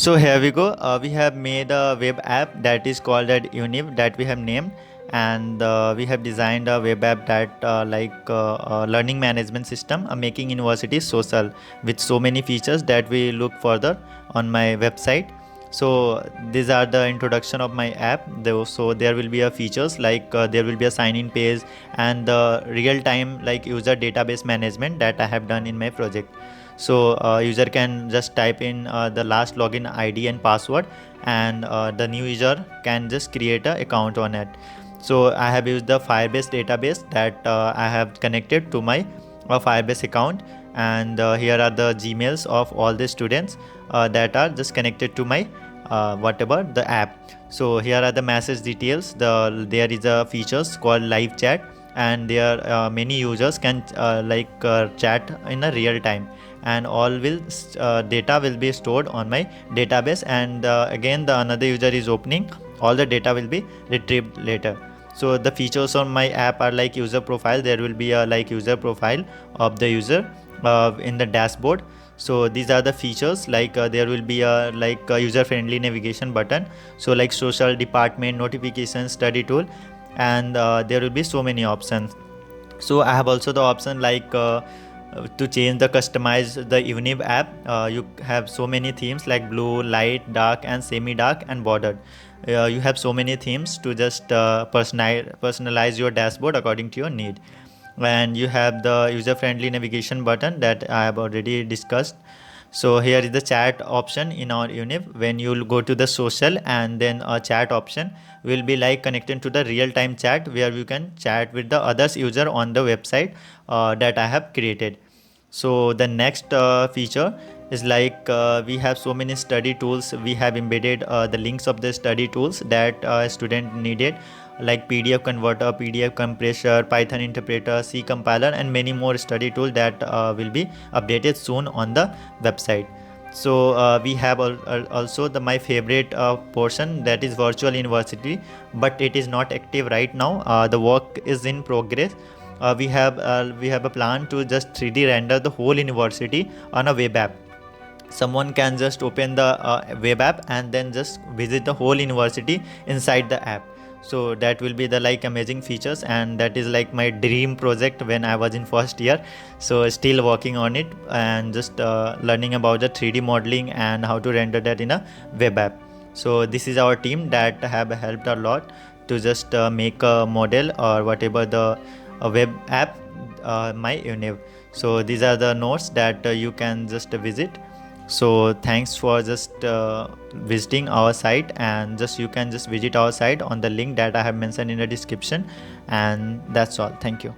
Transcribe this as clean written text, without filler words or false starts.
So here we go. We have made a web app that is called at UNIV that we have named, and we have designed a web app that learning management system, making universities social with so many features that we look further on my website. So these are the introduction of my app. So there will be a features like there will be a sign-in page and the real-time like user database management that I have done in my project. So user can just type in the last login ID and password, and the new user can just create an account on it. So I have used the Firebase database that I have connected to my Firebase account, and here are the Gmails of all the students that are just connected to my whatever the app. So here are the message details. There is a features called live chat, and there many users can chat in a real time, and all will data will be stored on my database, and again the another user is opening, all the data will be retrieved later. So the features on my app are like user profile. There will be a like user profile of the user in the dashboard. So these are the features like there will be a user friendly navigation button, so like social, department, notification, study tool, and there will be so many options. So I have also the option to change the customize the UNIV app. You have so many themes like blue, light, dark, and semi dark, and bordered. You have so many themes to just personalize your dashboard according to your need. And you have the user friendly navigation button that I have already discussed. So here is the chat option in our UNIV. When you go to the social, and then a chat option will be like connected to the real time chat, where you can chat with the others user on the website that I have created. So the next feature is we have so many study tools. We have embedded the links of the study tools that a student needed, like PDF converter, PDF compressor, Python interpreter, C compiler, and many more study tools that will be updated soon on the website. So we have also the my favorite portion, that is virtual university, but it is not active right now. The work is in progress. We have a plan to just 3D render the whole university on a web app. Someone can just open the web app and then just visit the whole university inside the app. So that will be the amazing features, and that is like my dream project when I was in first year. So still working on it, and just learning about the 3D modeling and how to render that in a web app. So this is our team that have helped a lot to just make a model or whatever the web app my UNIV. So these are the notes that you can just visit. So thanks for just visiting our site, and just you can just visit our site on the link that I have mentioned in the description, and that's all. Thank you.